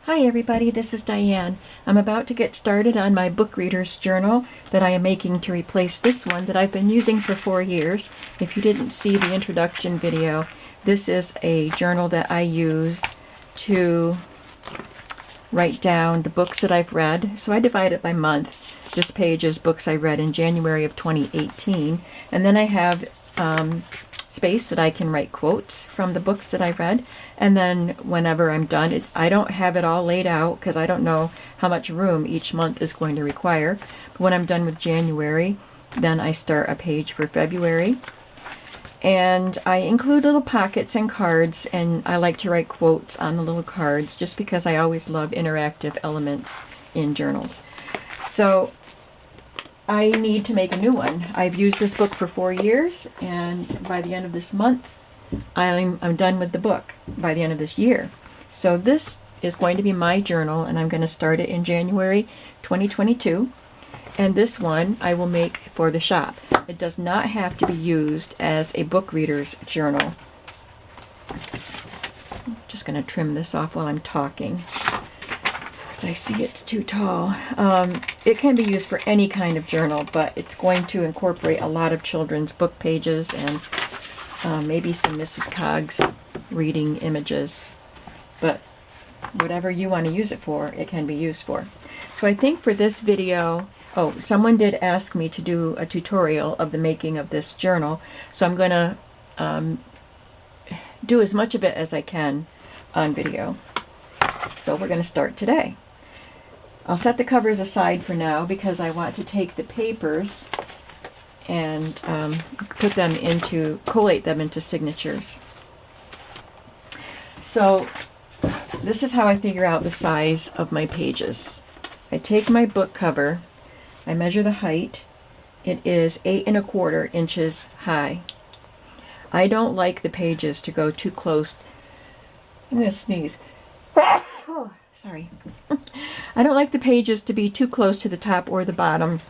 Hi everybody, this is Diane. I'm about to get started on my book reader's journal that I am making to replace this one that I've been using for 4 years. If you didn't see the introduction video, this is a journal that I use to write down the books that I've read. So I divide it by month. This page is books I read in January of 2018. And then I have space that I can write quotes from the books that I read. And then whenever I'm done, I don't have it all laid out because I don't know how much room each month is going to require. But when I'm done with January, then I start a page for February. And I include little pockets and cards, and I like to write quotes on the little cards just because I always love interactive elements in journals. So I need to make a new one. I've used this book for 4 years, and by the end of this month, I'm done with the book by the end of this year. So this is going to be my journal, and I'm going to start it in January 2022. And this one I will make for the shop. It does not have to be used as a book reader's journal. I'm just going to trim this off while I'm talking because I see it's too tall. It can be used for any kind of journal, but it's going to incorporate a lot of children's book pages and maybe some Mrs. Coggs reading images. But whatever you want to use it for, it can be used for. So I think for this video, someone did ask me to do a tutorial of the making of this journal, so I'm going to do as much of it as I can on video. So we're going to start today. I'll set the covers aside for now because I want to take the papers and collate them into signatures. So this is how I figure out the size of my pages. I take my book cover, I measure the height. It is 8 1/4 inches high. I don't like the pages to go too close. I'm going to sneeze. Oh, sorry. I don't like the pages to be too close to the top or the bottom.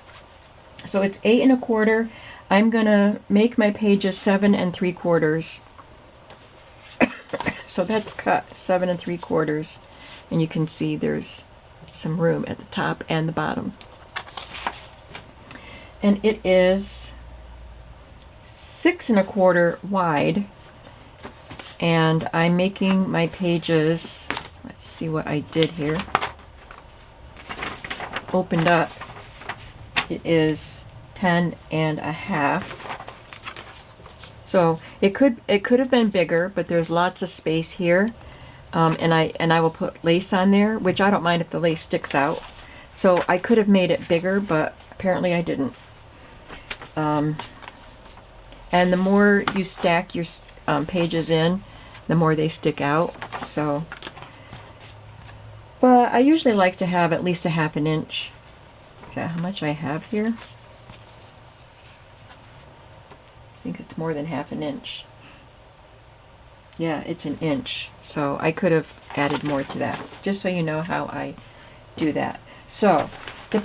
So it's 8 1/4. I'm going to make my pages 7 3/4. So that's cut 7 3/4. And you can see there's some room at the top and the bottom. And it is 6 1/4 wide, and I'm making my pages, let's see what I did here, opened up, it is 10 1/2. So it could have been bigger, but there's lots of space here, and I will put lace on there, which I don't mind if the lace sticks out. So I could have made it bigger, but apparently I didn't. And the more you stack your pages in, the more they stick out. So, but I usually like to have at least a 1/2 inch. Is that how much I have here? I think it's more than 1/2 inch. Yeah, it's 1 inch. So I could have added more to that, just so you know how I do that. So the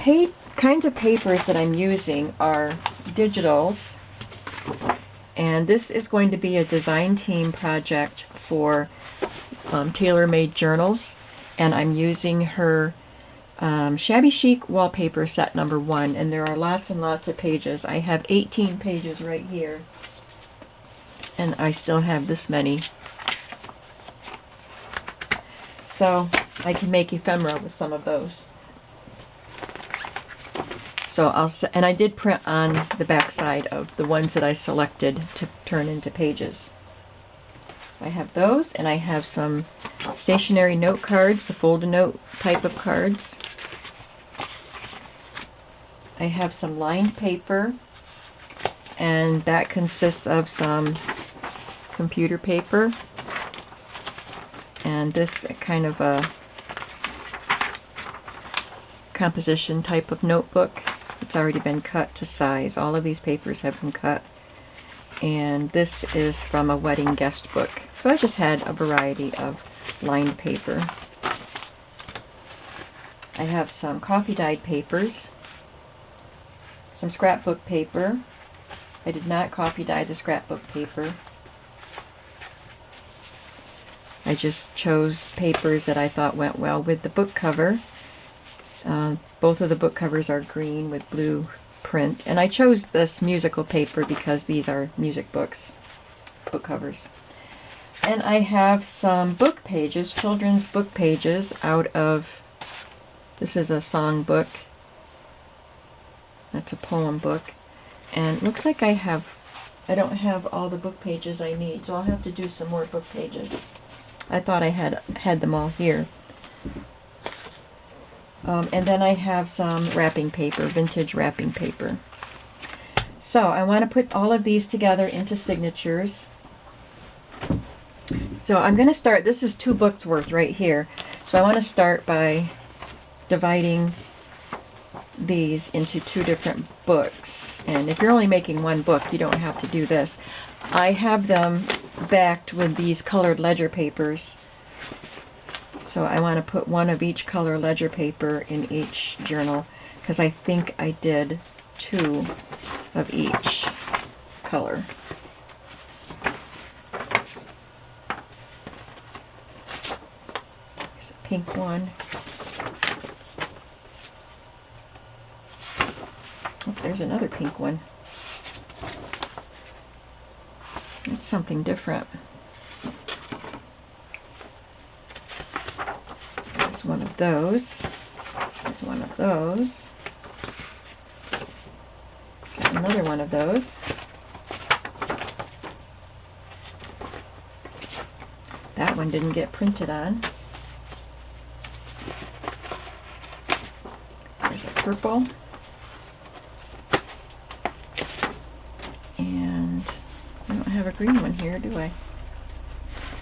kinds of papers that I'm using are digitals, and this is going to be a design team project for Tailor-Made Journals, and I'm using her Shabby Chic wallpaper set number 1, and there are lots and lots of pages. I have 18 pages right here, and I still have this many. So I can make ephemera with some of those. So and I did print on the back side of the ones that I selected to turn into pages. I have those, and I have some stationery note cards, the fold-a-note type of cards. I have some lined paper, and that consists of some computer paper, and this kind of a composition type of notebook. It's already been cut to size. All of these papers have been cut. And this is from a wedding guest book. So I just had a variety of lined paper. I have some coffee dyed papers, some scrapbook paper. I did not coffee dye the scrapbook paper. I just chose papers that I thought went well with the book cover. Both of the book covers are green with blue print, and I chose this musical paper because these are music books, book covers. And I have some book pages, children's book pages out of, this is a song book, that's a poem book, and it looks like I don't have all the book pages I need, so I'll have to do some more book pages. I thought I had them all here. And then I have some wrapping paper, vintage wrapping paper. So I want to put all of these together into signatures. So I'm going to start, this is 2 books worth right here. So I want to start by dividing these into 2 different books. And if you're only making 1 book, you don't have to do this. I have them backed with these colored ledger papers. So I want to put 1 of each color ledger paper in each journal, because I think I did 2 of each color. There's a pink one. Oh, there's another pink one. It's something different. There's one of those. There's one of those. Got another one of those. That one didn't get printed on. There's a purple. And I don't have a green one here, do I?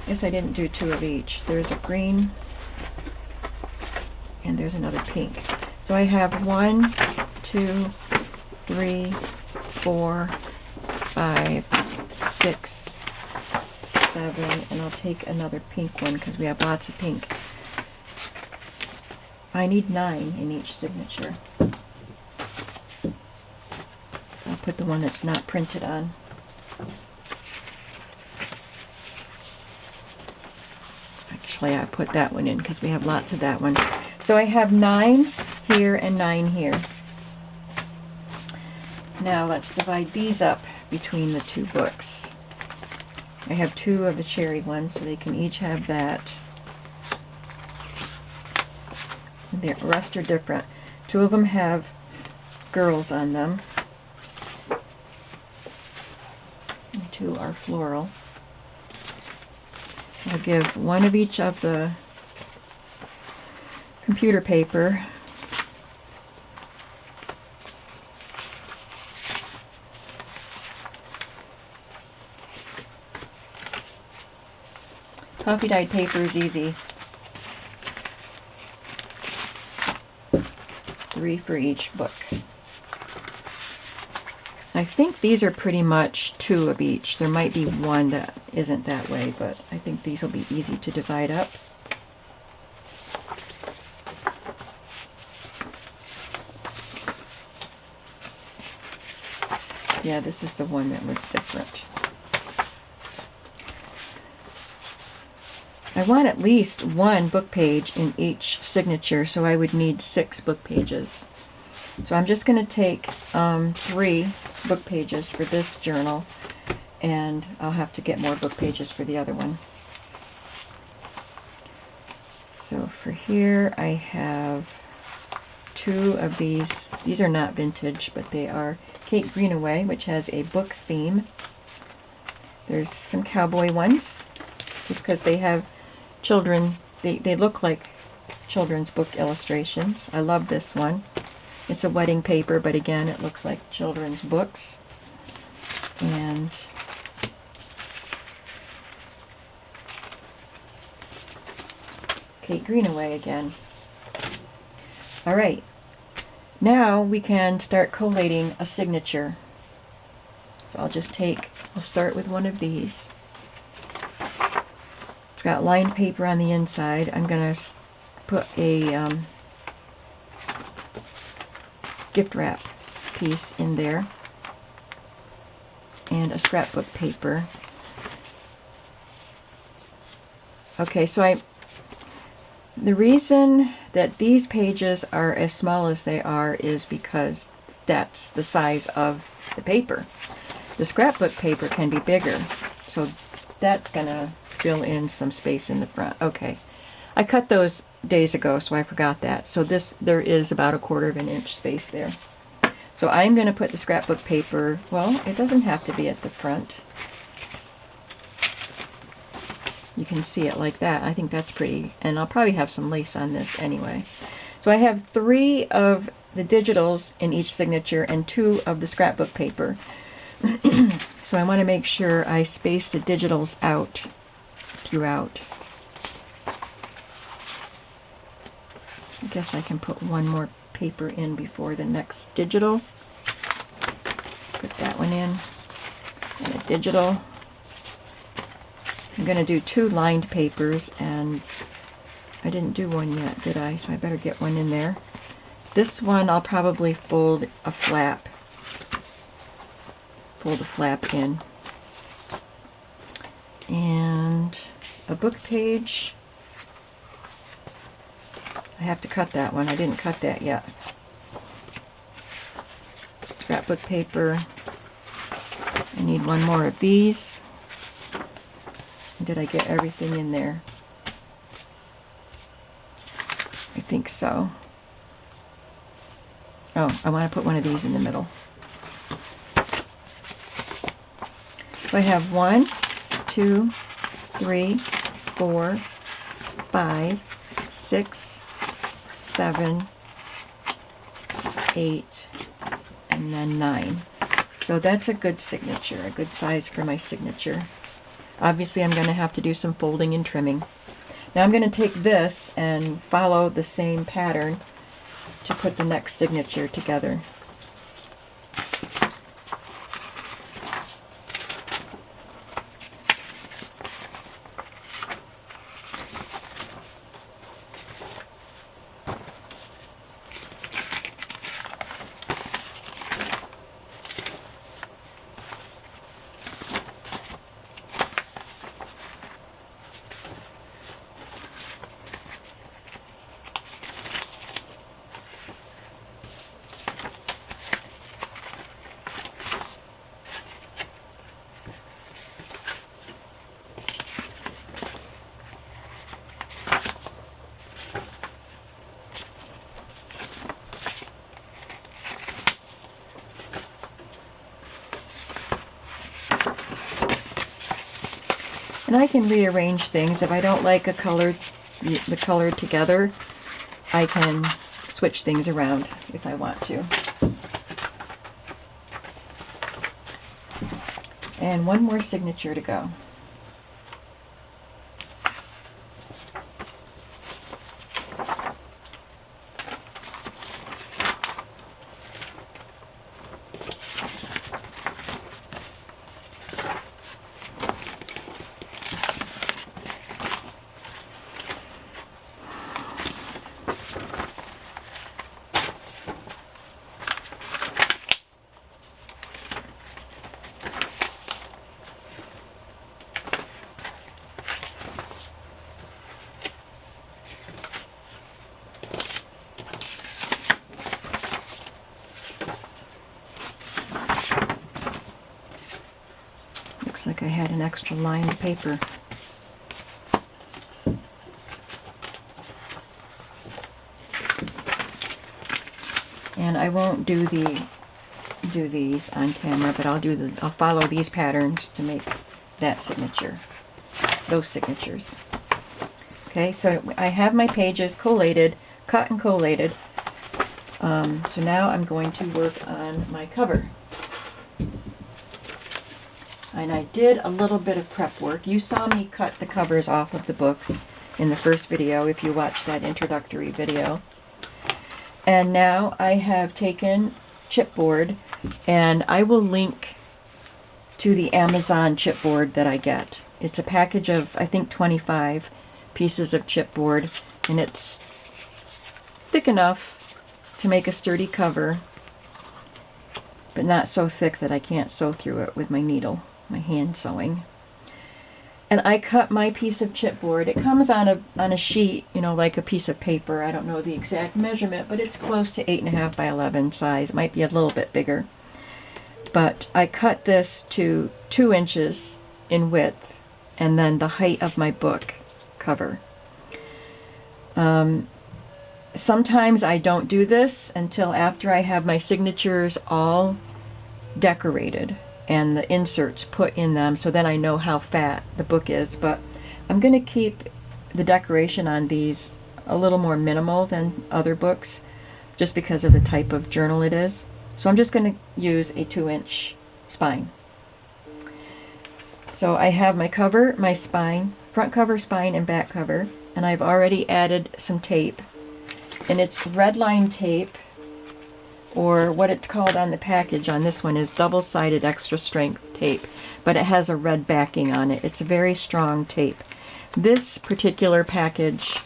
Guess I didn't do 2 of each. There's a green and there's another pink. So I have 1, 2, 3, 4, 5, 6, 7, and I'll take another pink one because we have lots of pink. I need 9 in each signature. So I'll put the one that's not printed on. Actually, I put that one in because we have lots of that one. So I have 9 here and 9 here. Now let's divide these up between the 2 books. I have 2 of the cherry ones, so they can each have that. The rest are different. 2 of them have girls on them. And 2 are floral. I'll give 1 of each of the computer paper. Coffee dyed paper is easy. 3 for each book. I think these are pretty much 2 of each. There might be 1 that isn't that way, but I think these will be easy to divide up. Yeah, this is the one that was different. I want at least 1 book page in each signature, so I would need 6 book pages. So I'm just going to take 3 book pages for this journal, and I'll have to get more book pages for the other one. So for here I have 2 of these. These are not vintage, but they are Kate Greenaway, which has a book theme. There's some cowboy ones, just because they have children, they look like children's book illustrations. I love this one. It's a wedding paper, but again, it looks like children's books. And Kate Greenaway again. All right, now we can start collating a signature. So I'll start with 1 of these. It's got lined paper on the inside. I'm going to put a gift wrap piece in there and a scrapbook paper. Okay, so the reason that these pages are as small as they are is because that's the size of the paper. The scrapbook paper can be bigger, so that's gonna fill in some space in the front. Okay, I cut those days ago, so I forgot that. So there is about 1/4 of an inch space there. So I'm gonna put the scrapbook paper, well, it doesn't have to be at the front. You can see it like that. I think that's pretty, and I'll probably have some lace on this anyway. So I have 3 of the digitals in each signature and 2 of the scrapbook paper. So I want to make sure I space the digitals out throughout. I guess I can put one more paper in before the next digital. Put that one in, and a digital. I'm going to do 2 lined papers, and I didn't do one yet, did I? So I better get one in there. This one I'll probably fold a flap. Fold a flap in. And a book page. I have to cut that one. I didn't cut that yet. Scrapbook paper. I need one more of these. Did I get everything in there? I think so. Oh, I want to put one of these in the middle. So I have 1, 2, 3, 4, 5, 6, 7, 8, and then 9. So that's a good signature, a good size for my signature. Obviously I'm going to have to do some folding and trimming. Now I'm going to take this and follow the same pattern to put the next signature together. And I can rearrange things. If I don't like the color together, I can switch things around if I want to. And one more signature to go. Looks like I had an extra line of paper. And I won't do these on camera, but I'll follow these patterns to make that signature, those signatures. Okay, so I have my pages collated, cut and collated. So now I'm going to work on my cover. And I did a little bit of prep work. You saw me cut the covers off of the books in the first video, if you watched that introductory video. And now I have taken chipboard, and I will link to the Amazon chipboard that I get. It's a package of, I think, 25 pieces of chipboard, and it's thick enough to make a sturdy cover, but not so thick that I can't sew through it with my needle, my hand sewing. And I cut my piece of chipboard. It comes on a sheet, you know, like a piece of paper. I don't know the exact measurement, but it's close to 8.5 by 11 size. It might be a little bit bigger. But I cut this to 2 inches in width, and then the height of my book cover. Sometimes I don't do this until after I have my signatures all decorated and the inserts put in them, so then I know how fat the book is. But I'm going to keep the decoration on these a little more minimal than other books, just because of the type of journal it is. So I'm just going to use a 2-inch spine. So I have my cover, my spine, front cover, spine, and back cover, and I've already added some tape. And it's red line tape, or what it's called on the package on this one is double-sided extra strength tape, but it has a red backing on it. It's a very strong tape. This particular package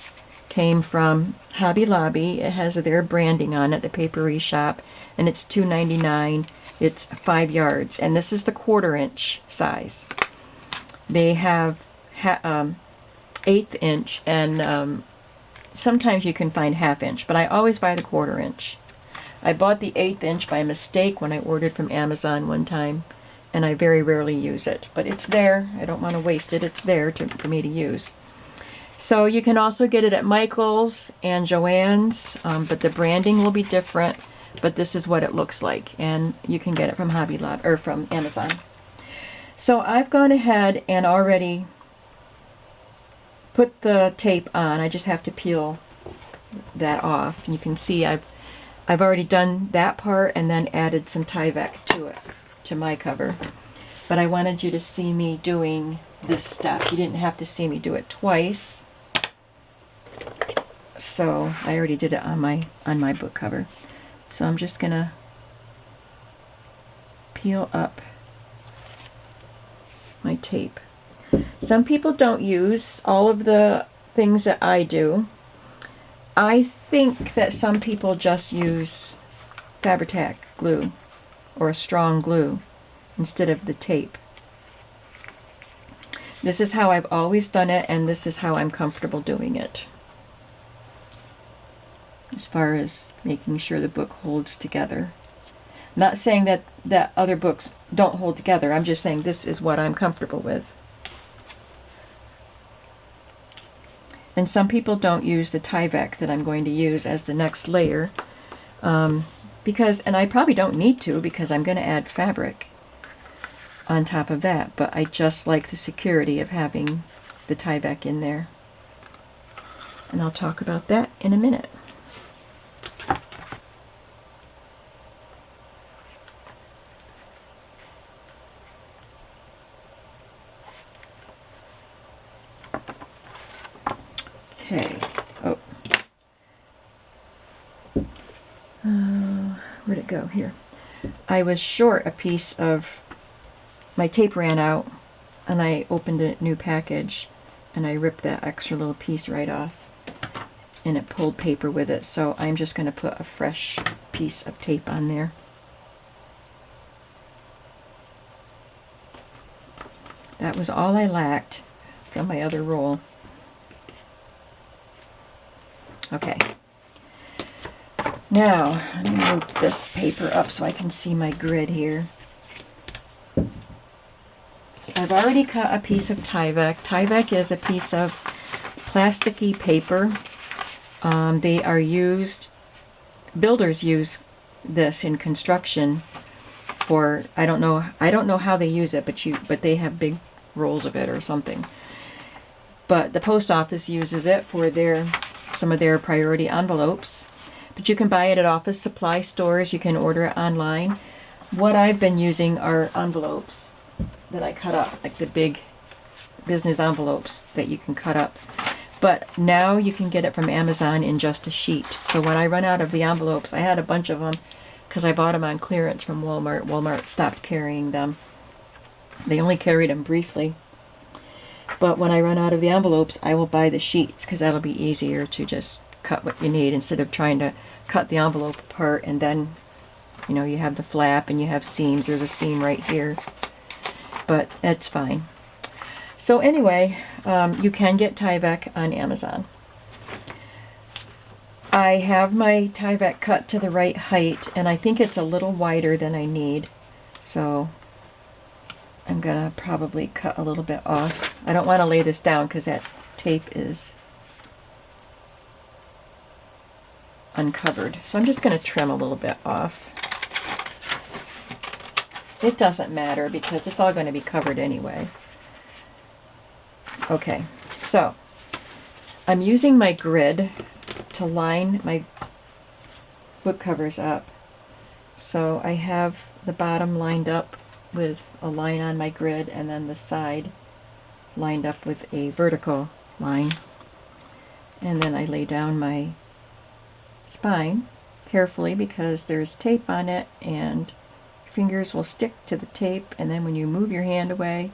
came from Hobby Lobby. It has their branding on it, the Papery Shop, and it's $2.99. It's 5 yards, and this is the 1/4 inch size. They have 1/8 inch, and sometimes you can find 1/2 inch, but I always buy the 1/4 inch. I bought the 1/8 inch by mistake when I ordered from Amazon one time, and I very rarely use it. But it's there. I don't want to waste it. It's there for me to use. So you can also get it at Michael's and Joann's, but the branding will be different. But this is what it looks like, and you can get it from Hobby Lobby or from Amazon. So I've gone ahead and already put the tape on. I just have to peel that off. And you can see I've already done that part and then added some Tyvek to it, to my cover. But I wanted you to see me doing this step. You didn't have to see me do it twice. So I already did it on my book cover. So I'm just gonna peel up my tape. Some people don't use all of the things that I do. I think that some people just use Fabri-Tac glue or a strong glue instead of the tape. This is how I've always done it, and this is how I'm comfortable doing it, as far as making sure the book holds together. I'm not saying that other books don't hold together. I'm just saying this is what I'm comfortable with. And some people don't use the Tyvek that I'm going to use as the next layer, because, and I probably don't need to, because I'm going to add fabric on top of that, but I just like the security of having the Tyvek in there. And I'll talk about that in a minute. Okay. Oh. Where'd it go? Here. I was short a piece of, my tape ran out, and I opened a new package, and I ripped that extra little piece right off, and it pulled paper with it, so I'm just going to put a fresh piece of tape on there. That was all I lacked from my other roll. Okay. Now, let me move this paper up so I can see my grid here. I've already cut a piece of Tyvek. Tyvek is a piece of plasticky paper. They are used, builders use this in construction for, I don't know how they use it, but they have big rolls of it or something. But the post office uses it for some of their priority envelopes. But you can buy it at office supply stores. You can order it online. What I've been using are envelopes that I cut up, like the big business envelopes that you can cut up. But now you can get it from Amazon in just a sheet. So when I run out of the envelopes, I had a bunch of them because I bought them on clearance from Walmart. Walmart stopped carrying them. They only carried them briefly. But when I run out of the envelopes, I will buy the sheets, because that'll be easier to just cut what you need instead of trying to cut the envelope apart, and then, you know, you have the flap and you have seams. There's a seam right here, but that's fine. So anyway, you can get Tyvek on Amazon. I have my Tyvek cut to the right height, and I think it's a little wider than I need. So I'm going to probably cut a little bit off. I don't want to lay this down because that tape is uncovered. So I'm just going to trim a little bit off. It doesn't matter because it's all going to be covered anyway. Okay, so I'm using my grid to line my book covers up. So I have the bottom lined up with a line on my grid, and then the side lined up with a vertical line. And then I lay down my spine carefully because there's tape on it, and fingers will stick to the tape, and then when you move your hand away,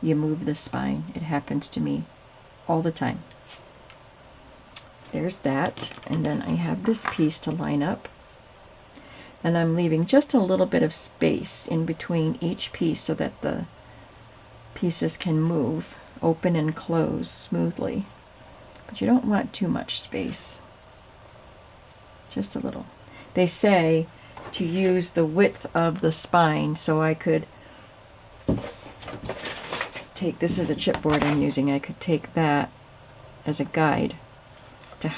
you move the spine. It happens to me all the time. There's that, and then I have this piece to line up, and I'm leaving just a little bit of space in between each piece so that the pieces can move, open and close smoothly. But you don't want too much space, just a little. They say to use the width of the spine, so I could take, this is a chipboard I'm using, I could take that as a guide to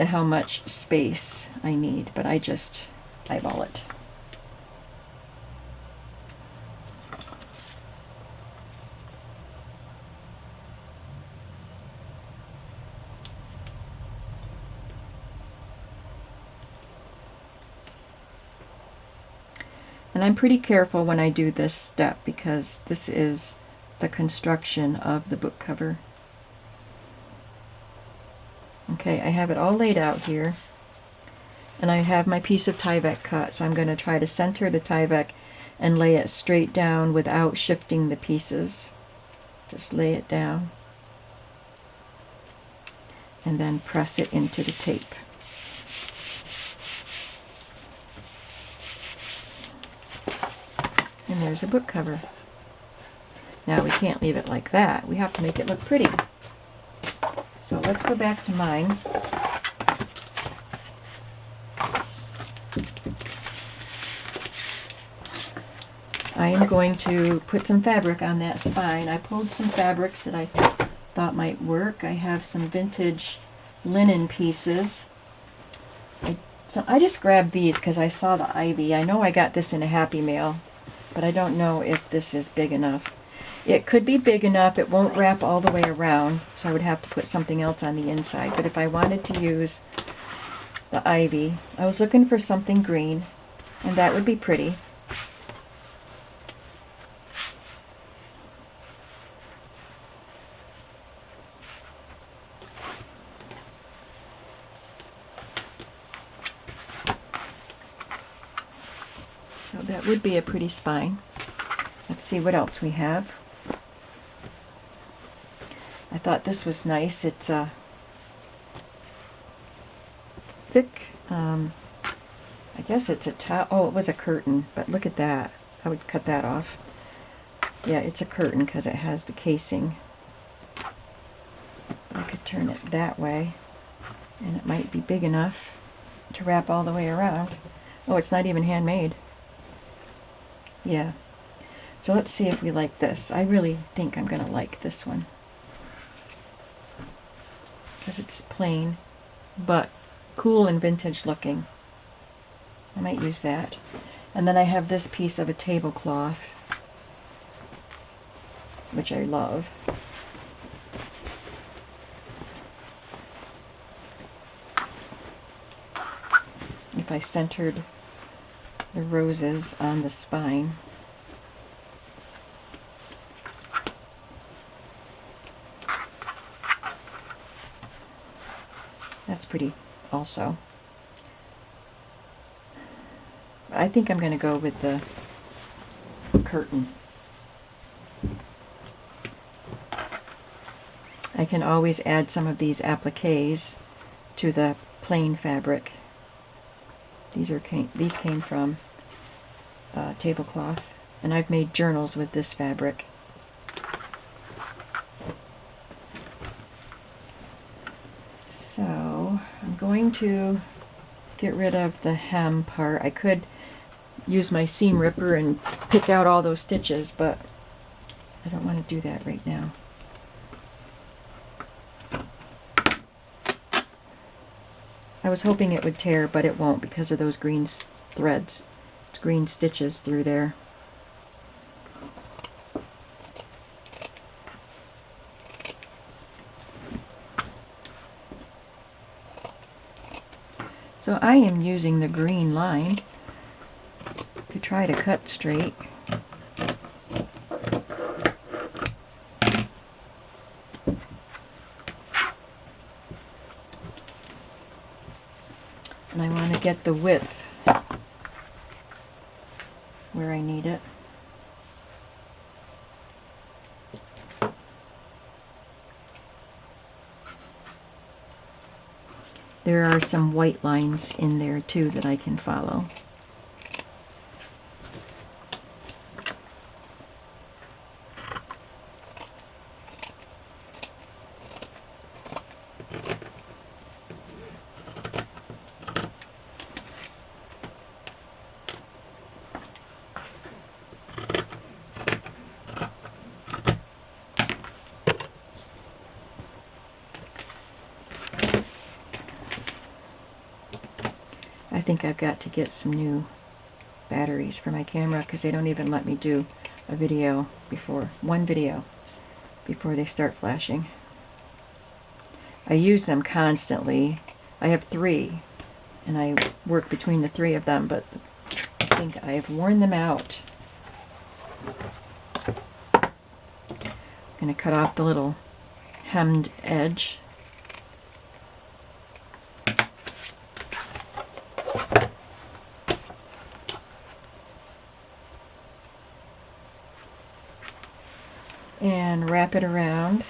how much space I need, but I just eyeball it. And I'm pretty careful when I do this step because this is the construction of the book cover. Okay, I have it all laid out here, and I have my piece of Tyvek cut, so I'm going to try to center the Tyvek and lay it straight down without shifting the pieces. Just lay it down and then press it into the tape. And there's a book cover. Now we can't leave it like that. We have to make it look pretty. So let's go back to mine. I am going to put some fabric on that spine. I pulled some fabrics that I thought might work. I have some vintage linen pieces. So I just grabbed these because I saw the ivy. I know I got this in a Happy Mail, but I don't know if this is big enough. It could be big enough. It won't wrap all the way around, so I would have to put something else on the inside. But if I wanted to use the ivy, I was looking for something green, and that would be pretty. So that would be a pretty spine. Let's see what else we have. I thought this was nice. It's a thick, I guess it's a towel. Oh, it was a curtain, but look at that. I would cut that off. Yeah, it's a curtain because it has the casing. I could turn it that way, and it might be big enough to wrap all the way around. Oh, it's not even handmade. Yeah. So let's see if we like this. I really think I'm going to like this one, because it's plain, but cool and vintage looking. I might use that. And then I have this piece of a tablecloth, which I love. If I centered the roses on the spine. That's pretty also. I think I'm going to go with the curtain. I can always add some of these appliques to the plain fabric. These came from tablecloth, and I've made journals with this fabric. going to get rid of the hem part. I could use my seam ripper and pick out all those stitches, but I don't want to do that right now. I was hoping it would tear, but it won't because of those green threads. It's green stitches through there. So I am using the green line to try to cut straight. And I want to get the width where I need it. There are some white lines in there too that I can follow. I think I've got to get some new batteries for my camera because they don't even let me do a video before, one video before they start flashing. I use them constantly. I have 3 and I work between the 3 of them, but I think I have worn them out. I'm going to cut off the little hemmed edge. And wrap it around.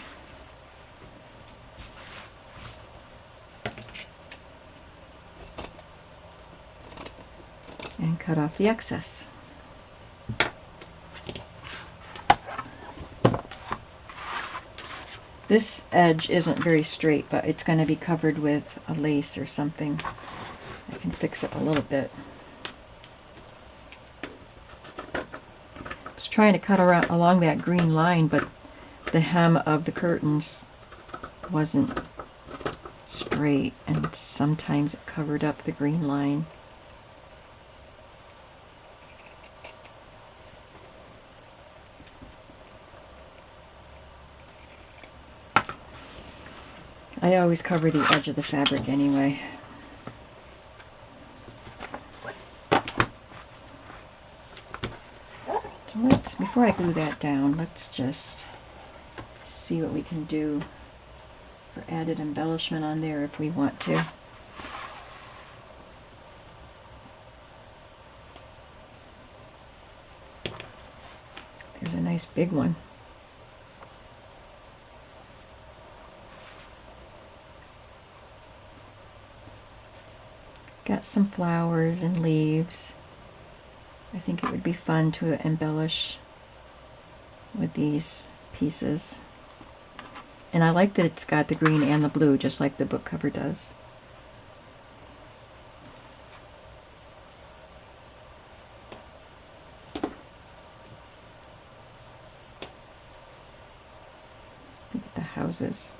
And cut off the excess. This edge isn't very straight, but it's going to be covered with a lace or something. I can fix it a little bit. I was trying to cut around along that green line, but the hem of the curtains wasn't straight, and sometimes it covered up the green line. I always cover the edge of the fabric anyway. So let's, before I glue that down, let's just see what we can do for added embellishment on there if we want to. There's a nice big one. Got some flowers and leaves. I think it would be fun to embellish with these pieces. And I like that it's got the green and the blue, just like the book cover does. Look at the houses.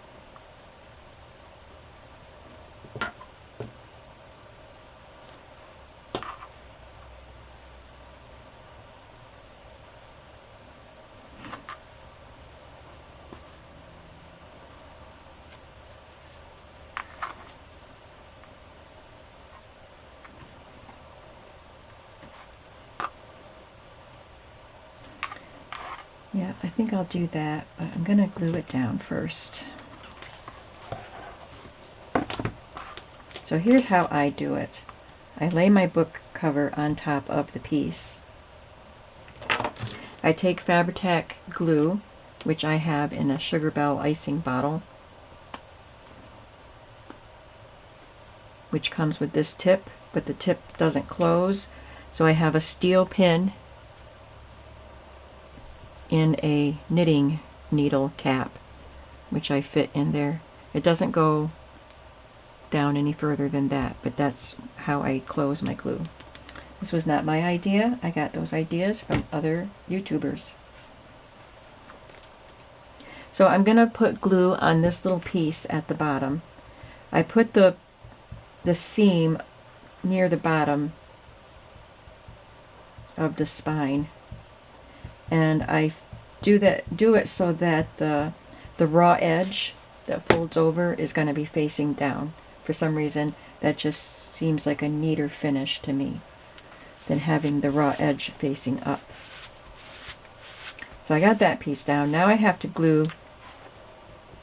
Yeah, I think I'll do that, but I'm going to glue it down first. So here's how I do it. I lay my book cover on top of the piece. I take Fabri-Tac glue, which I have in a Sugar Belle icing bottle, which comes with this tip, but the tip doesn't close. So I have a steel pin in a knitting needle cap, which I fit in there. It doesn't go down any further than that, but that's how I close my glue. This was not my idea. I got those ideas from other YouTubers. So I'm going to put glue on this little piece at the bottom. I put the seam near the bottom of the spine, and I do it so that the raw edge that folds over is going to be facing down. For some reason, that just seems like a neater finish to me than having the raw edge facing up. So I got that piece down. Now I have to glue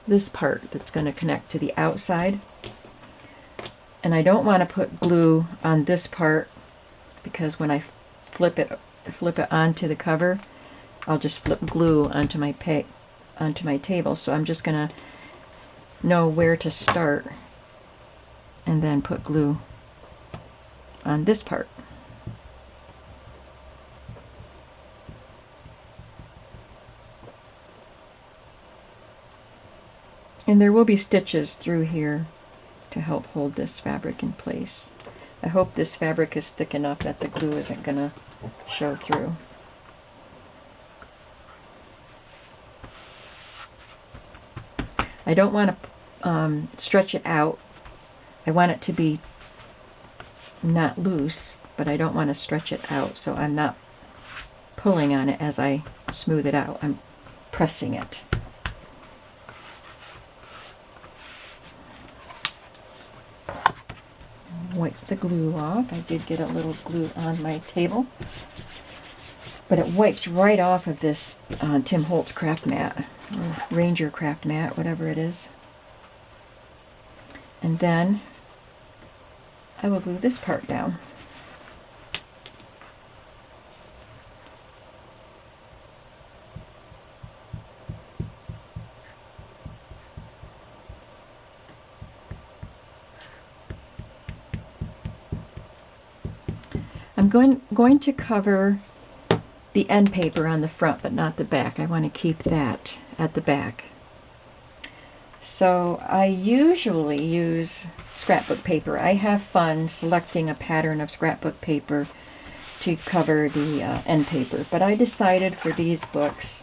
this part that's going to connect to the outside. And I don't want to put glue on this part because when I flip it onto the cover, I'll just flip glue onto my table. So I'm just going to know where to start and then put glue on this part. And there will be stitches through here to help hold this fabric in place. I hope this fabric is thick enough that the glue isn't going to show through. I don't want to stretch it out. I want it to be not loose, but I don't want to stretch it out, so I'm not pulling on it as I smooth it out. I'm pressing it. Wipe the glue off. I did get a little glue on my table, but it wipes right off of this Tim Holtz craft mat, or Ranger craft mat, whatever it is. And then I will glue this part down. I'm going to cover the end paper on the front, but not the back. I want to keep that at the back. So I usually use scrapbook paper. I have fun selecting a pattern of scrapbook paper to cover the end paper, but I decided for these books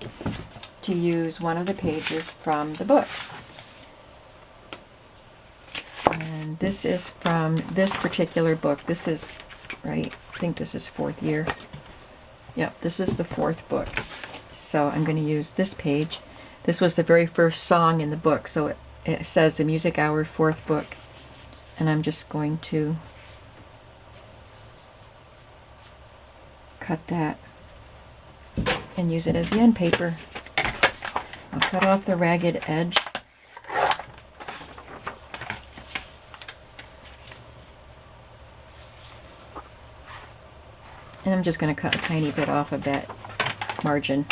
to use one of the pages from the book. And this is from this particular book. This is, right, I think this is 4th year. Yep, this is the 4th book. So I'm going to use this page. This was the very first song in the book, so it says the Music Hour 4th book. And I'm just going to cut that and use it as the end paper. I'll cut off the ragged edge. And I'm just going to cut a tiny bit off of that margin.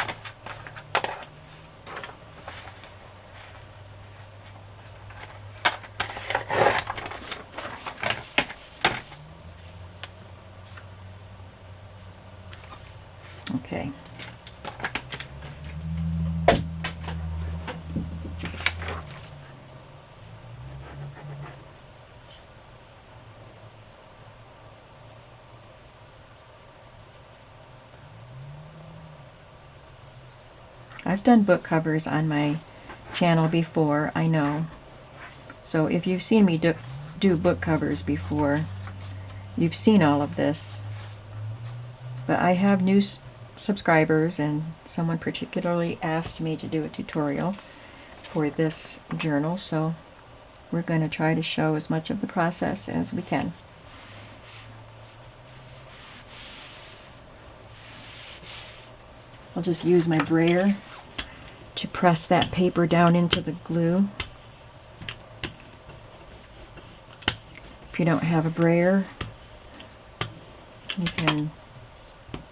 Okay. I've done book covers on my channel before, I know. So if you've seen me do book covers before, you've seen all of this. But I have new subscribers, and someone particularly asked me to do a tutorial for this journal, so we're going to try to show as much of the process as we can. I'll just use my brayer to press that paper down into the glue. If you don't have a brayer, you can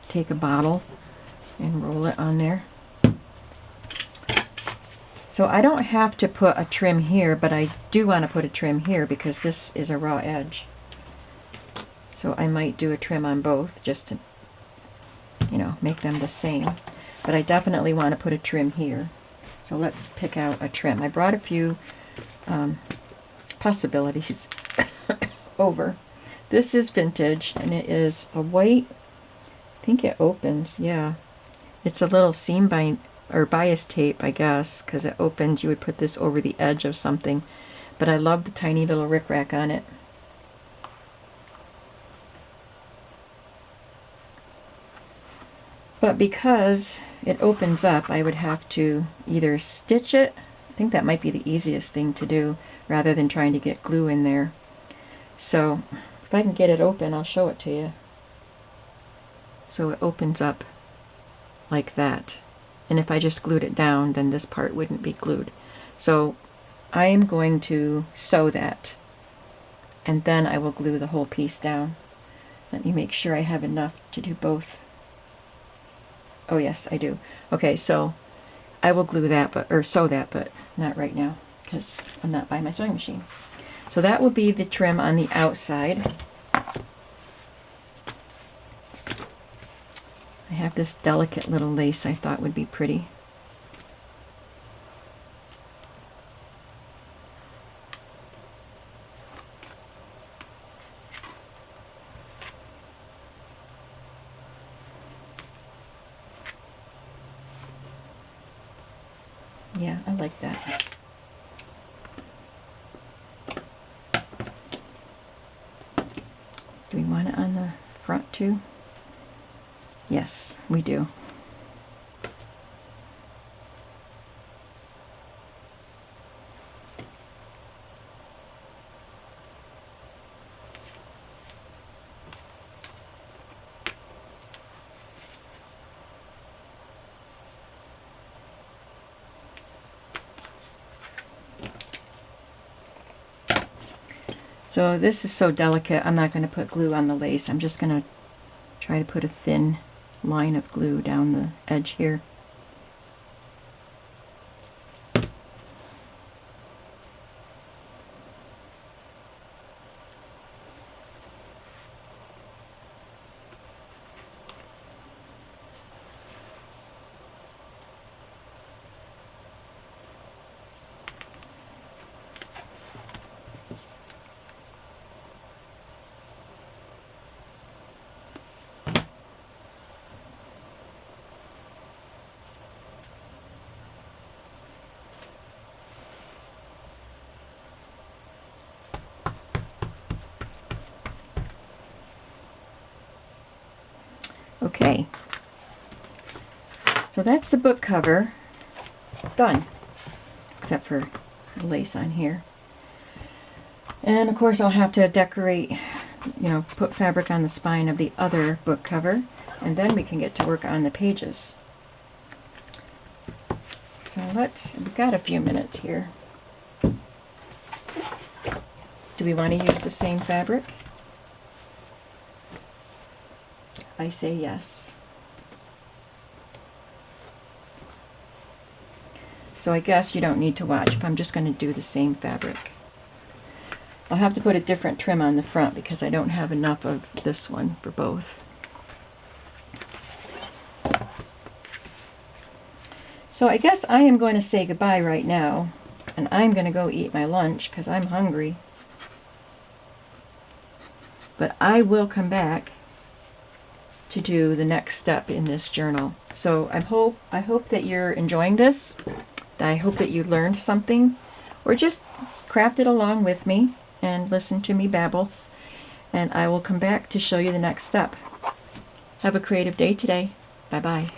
take a bottle and roll it on there. So I don't have to put a trim here, but I do want to put a trim here because this is a raw edge. So I might do a trim on both just to, make them the same. But I definitely want to put a trim here. So let's pick out a trim. I brought a few possibilities, over. This is vintage, and it is a white, I think it opens, yeah. It's a little seam bind or bias tape, I guess, because it opens. You would put this over the edge of something. But I love the tiny little rickrack on it. But because it opens up, I would have to either stitch it. I think that might be the easiest thing to do, rather than trying to get glue in there. So if I can get it open, I'll show it to you. So it opens up like that. And if I just glued it down, then this part wouldn't be glued. So I am going to sew that, and then I will glue the whole piece down. Let me make sure I have enough to do both. Oh yes, I do. Okay, so I will glue that, or sew that, but not right now, because I'm not by my sewing machine. So that will be the trim on the outside. I have this delicate little lace I thought would be pretty. Yeah, I like that. Do we want it on the front too? Yes, we do. So this is so delicate, I'm not going to put glue on the lace. I'm just going to try to put a thin line of glue down the edge here. Okay, so that's the book cover done, except for the lace on here. And of course I'll have to decorate, put fabric on the spine of the other book cover, and then we can get to work on the pages. So we've got a few minutes here. Do we want to use the same fabric? I say yes. So I guess you don't need to watch if I'm just going to do the same fabric. I'll have to put a different trim on the front because I don't have enough of this one for both. So I guess I am going to say goodbye right now, and I'm going to go eat my lunch because I'm hungry. But I will come back to do the next step in this journal. So I hope that you're enjoying this. I hope that you learned something, or just crafted along with me and listen to me babble. And I will come back to show you the next step. Have a creative day today. Bye-bye.